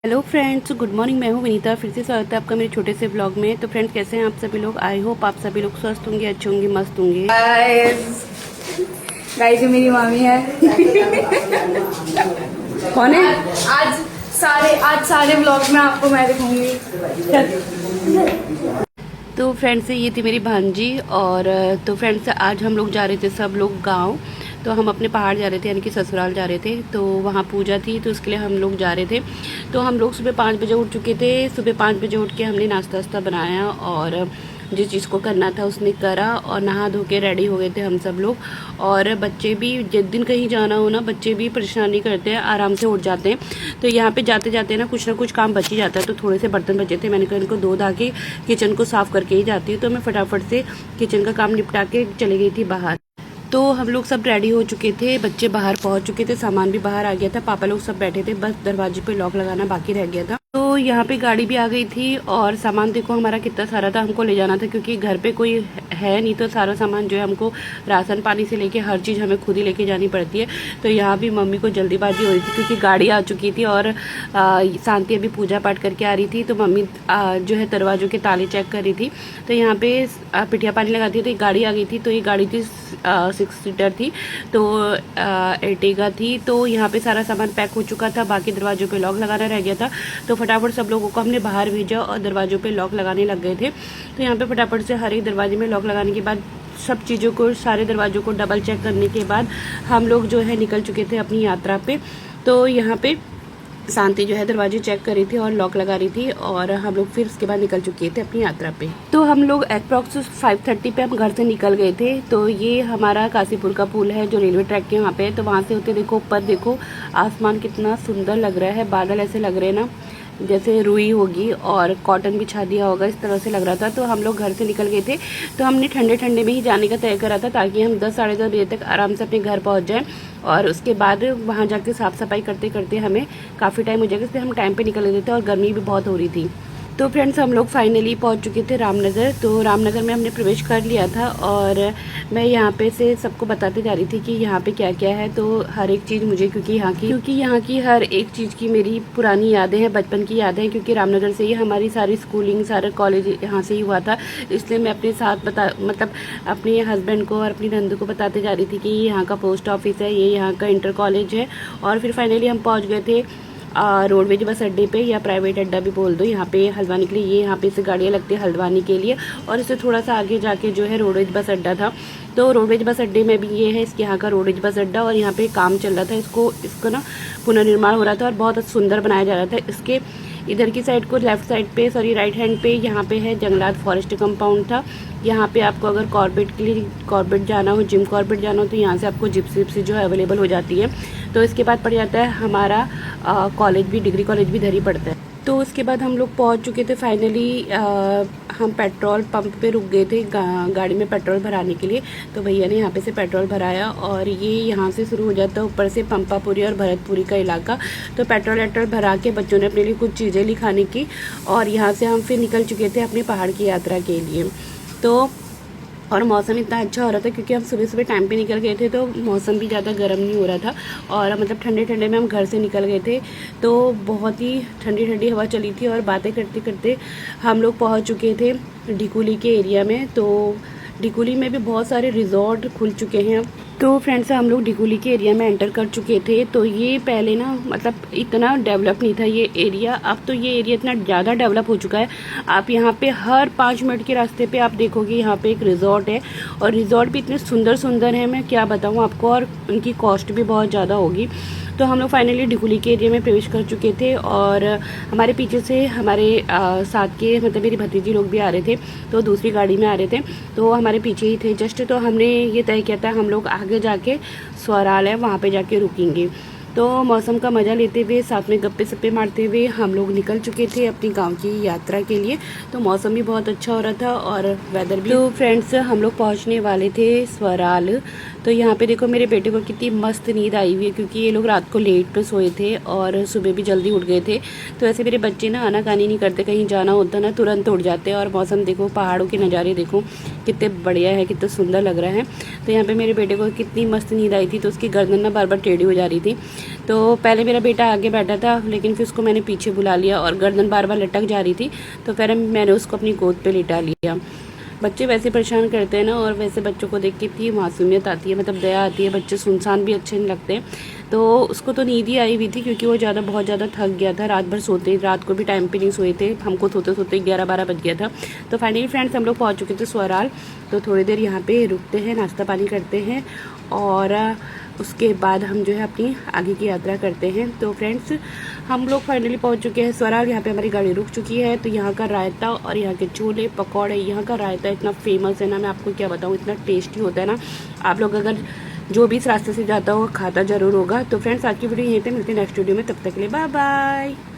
Hello friends, good morning. मैं हूँ विनीता। फिर से स्वागत है आपका मेरे छोटे से ब्लॉग में। तो फ्रेंड्स, कैसे हैं आप सभी लोग? आई होप आप सभी लोग स्वस्थ होंगे, अच्छे होंगे, मस्त होंगे। गाइस ये मेरी मामी है। कौन है? आज सारे ब्लॉग में आपको मैं दिखाऊंगी। तो फ्रेंड्स, ये थी मेरी भांजी। और तो फ्रेंड्स, आज हम लोग जा रहे थे सब लोग गांव। तो हम अपने पहाड़ जा रहे थे, यानी कि ससुराल जा रहे थे। तो वहाँ पूजा थी, तो उसके लिए हम लोग जा रहे थे। तो हम लोग सुबह 5 बजे उठ चुके थे। सुबह 5 बजे उठ के हमने नाश्ता वास्ता बनाया और जिस चीज़ को करना था उसने करा, और नहा धो के रेडी हो गए थे हम सब लोग। और बच्चे भी, जिस दिन कहीं जाना हो ना, बच्चे भी परेशान नहीं करते हैं, आराम से उठ जाते हैं। तो यहाँ पे जाते जाते ना कुछ काम बच ही जाता है। तो थोड़े से बर्तन बचे थे, मैंने कहा इनको धो धा के किचन को साफ़ करके ही जाती हूँ। तो मैं फटाफट से किचन का काम निपटा के चली गई थी बाहर। तो हम लोग सब रेडी हो चुके थे, बच्चे बाहर पहुंच चुके थे, सामान भी बाहर आ गया था, पापा लोग सब बैठे थे, बस दरवाजे पे लॉक लगाना बाकी रह गया था। तो यहाँ पे गाड़ी भी आ गई थी और सामान देखो हमारा कितना सारा था, हमको ले जाना था क्योंकि घर पे कोई है नहीं। तो सारा सामान जो है हमको राशन पानी से लेके हर चीज़ हमें खुद ही लेके जानी पड़ती है। तो यहाँ भी मम्मी को जल्दीबाजी हो रही थी क्योंकि गाड़ी आ चुकी थी और शांति अभी पूजा पाठ करके आ रही थी। तो मम्मी जो है दरवाजों के ताले चेक कर रही थी। तो यहाँ पे पिठिया पानी लगाती थी, तो गाड़ी आ गई थी। तो ये गाड़ी थी 6 सीटर थी, तो एर्टिगा थी। तो यहाँ पे सारा सामान पैक हो चुका था, बाकी दरवाजों पे लॉक लगाना रह गया था। तो फटाफट सब लोगों को हमने बाहर भेजा और दरवाजों पे लॉक लगाने लग गए थे। तो यहाँ पे फटाफट से हर एक दरवाजे में लॉक लगाने के बाद सब चीज़ों को, सारे दरवाजों को डबल चेक करने के बाद हम लोग जो है निकल चुके थे अपनी यात्रा पे। तो यहाँ पे शांति जो है दरवाजे चेक कर रही थी और लॉक लगा रही थी, और हम लोग फिर उसके बाद निकल चुके थे अपनी यात्रा पे। तो हम लोग अप्रॉक्स 5:30 पे हम घर से निकल गए थे। तो ये हमारा काशीपुर का पुल है जो रेलवे ट्रैक के वहाँ पे है। तो वहाँ से होते देखो ऊपर देखो आसमान कितना सुंदर लग रहा है, बादल ऐसे लग रहे हैं ना जैसे रुई होगी और कॉटन बिछा दिया होगा, इस तरह से लग रहा था। तो हम लोग घर से निकल गए थे। तो हमने ठंडे ठंडे में ही जाने का तय करा था ताकि हम 10 साढ़े 10 बजे तक आराम से अपने घर पहुंच जाएं, और उसके बाद वहां जाके साफ़ सफाई करते करते हमें काफ़ी टाइम हो जाएगा, इसलिए हम टाइम पे निकल गए थे और गर्मी भी बहुत हो रही थी। तो फ्रेंड्स, हम लोग फाइनली पहुंच चुके थे रामनगर। तो रामनगर में हमने प्रवेश कर लिया था और मैं यहाँ पे से सबको बताते जा रही थी कि यहाँ पे क्या क्या है। तो हर एक चीज़ मुझे, क्योंकि यहाँ की हर एक चीज़ की मेरी पुरानी यादें हैं, बचपन की यादें हैं, क्योंकि रामनगर से ही हमारी सारी स्कूलिंग, सारा कॉलेज यहाँ से ही हुआ था। इसलिए मैं अपने साथ मतलब अपने हस्बैंड को और अपनी नंदू को बताते जा रही थी कि यहाँ का पोस्ट ऑफिस है, ये यहाँ का इंटर कॉलेज है। और फिर फाइनली हम पहुँच गए थे रोडवेज बस अड्डे पे, या प्राइवेट अड्डा भी बोल दो, यहाँ पे हल्द्वानी के लिए। ये यहाँ पे से गाड़ियाँ लगती है हल्द्वानी के लिए, और इससे थोड़ा सा आगे जाके जो है रोडवेज बस अड्डा था। तो रोडवेज बस अड्डे में भी ये है, इसके यहाँ का रोडवेज बस अड्डा, और यहाँ पे काम चल रहा था, इसको ना पुनर्निर्माण हो रहा था और बहुत सुंदर बनाया जा रहा था। इसके इधर की साइड को, लेफ्ट साइड पे, सॉरी राइट हैंड पे, यहाँ पे है जंगलात फॉरेस्ट कंपाउंड था। यहाँ पे आपको अगर कॉर्बेट जाना हो, जिम कॉर्बेट जाना हो, तो यहाँ से आपको जिप्सी जो है अवेलेबल हो जाती है। तो इसके बाद पड़ जाता है हमारा कॉलेज भी, डिग्री कॉलेज भी इधर ही पड़ता है। तो उसके बाद हम लोग पहुँच चुके थे फाइनली। हम पेट्रोल पंप पे रुक गए थे गाड़ी में पेट्रोल भराने के लिए। तो भैया ने यहाँ पे से पेट्रोल भराया, और ये यहाँ से शुरू हो जाता है ऊपर से पंपापुरी और भरतपुरी का इलाका। तो पेट्रोल वेट्रोल भरा के बच्चों ने अपने लिए कुछ चीज़ें ली खाने की, और यहाँ से हम फिर निकल चुके थे अपने पहाड़ की यात्रा के लिए। तो और मौसम इतना अच्छा हो रहा था क्योंकि हम सुबह सुबह टाइम पे निकल गए थे, तो मौसम भी ज़्यादा गर्म नहीं हो रहा था, और मतलब ठंडे ठंडे में हम घर से निकल गए थे। तो बहुत ही ठंडी ठंडी हवा चली थी, और बातें करते करते हम लोग पहुंच चुके थे ढिकुली के एरिया में। तो ढिकुली में भी बहुत सारे रिजॉर्ट खुल चुके हैं। तो फ्रेंड्स, हम लोग ढिकुली के एरिया में एंटर कर चुके थे। तो ये पहले ना मतलब इतना डेवलप नहीं था ये एरिया, अब तो ये एरिया इतना ज़्यादा डेवलप हो चुका है। आप यहाँ पे हर 5 मिनट के रास्ते पे आप देखोगे यहाँ पे एक रिजॉर्ट है, और रिजॉर्ट भी इतने सुंदर सुंदर हैं, मैं क्या बताऊँ आपको, और उनकी कॉस्ट भी बहुत ज़्यादा होगी। तो हम लोग फाइनली ढिकुली के एरिया में प्रवेश कर चुके थे, और हमारे पीछे से हमारे साथ के मतलब मेरी भतीजी लोग भी आ रहे थे, तो दूसरी गाड़ी में आ रहे थे, तो हमारे पीछे ही थे जस्ट। तो हमने ये तय किया था हम लोग आगे जाके स्वराल है वहाँ पे जाके रुकेंगे। तो मौसम का मज़ा लेते हुए, साथ में गप्पे सप्पे मारते हुए हम लोग निकल चुके थे अपनी गांव की यात्रा के लिए। तो मौसम भी बहुत अच्छा हो रहा था और वेदर भी। तो फ्रेंड्स, हम लोग पहुंचने वाले थे स्वराल। तो यहाँ पे देखो मेरे बेटे को कितनी मस्त नींद आई हुई है, क्योंकि ये लोग रात को लेट पे सोए थे और सुबह भी जल्दी उठ गए थे। तो ऐसे मेरे बच्चे ना आनाकानी नहीं करते, कहीं जाना होता ना तुरंत उठ जाते हैं। और मौसम देखो, पहाड़ों के नज़ारे देखो कितने बढ़िया है, कितना सुंदर लग रहा है। तो यहाँ पे मेरे बेटे को कितनी मस्त नींद आई थी, तो उसकी गर्दन ना बार बार टेढ़ी हो जा रही थी। तो पहले मेरा बेटा आगे बैठा था, लेकिन फिर उसको मैंने पीछे बुला लिया और गर्दन बार बार लटक जा रही थी, तो फिर मैंने उसको अपनी गोद पे लिटा लिया। बच्चे वैसे परेशान करते हैं ना, और वैसे बच्चों को देख के इतनी मासूमियत आती है, मतलब दया आती है। बच्चे सुनसान भी अच्छे नहीं लगते। तो उसको तो नींद ही आई हुई थी, क्योंकि वो बहुत ज़्यादा थक गया था। रात भर सोते, रात को भी टाइम पे नहीं सोए थे, हमको सोते सोते 11-12 बज गया था। तो फाइनली फ्रेंड्स हम लोग पहुँच चुके थे ससुराल। तो थोड़ी देर यहाँ पे रुकते हैं, नाश्ता पानी करते हैं और उसके बाद हम जो है अपनी आगे की यात्रा करते हैं। तो फ्रेंड्स हम लोग फाइनली पहुंच चुके हैं ससुराल। यहाँ पे हमारी गाड़ी रुक चुकी है। तो यहाँ का रायता और यहाँ के छोले पकौड़े, यहाँ का रायता इतना फेमस है ना, मैं आपको क्या बताऊँ, इतना टेस्टी होता है ना। आप लोग अगर जो भी इस रास्ते से जाता हो खाता ज़रूर होगा। तो फ्रेंड्स आज की वीडियो यहीं पे मिलती है नेक्स्ट वीडियो में, तब तक के लिए बाय बाय।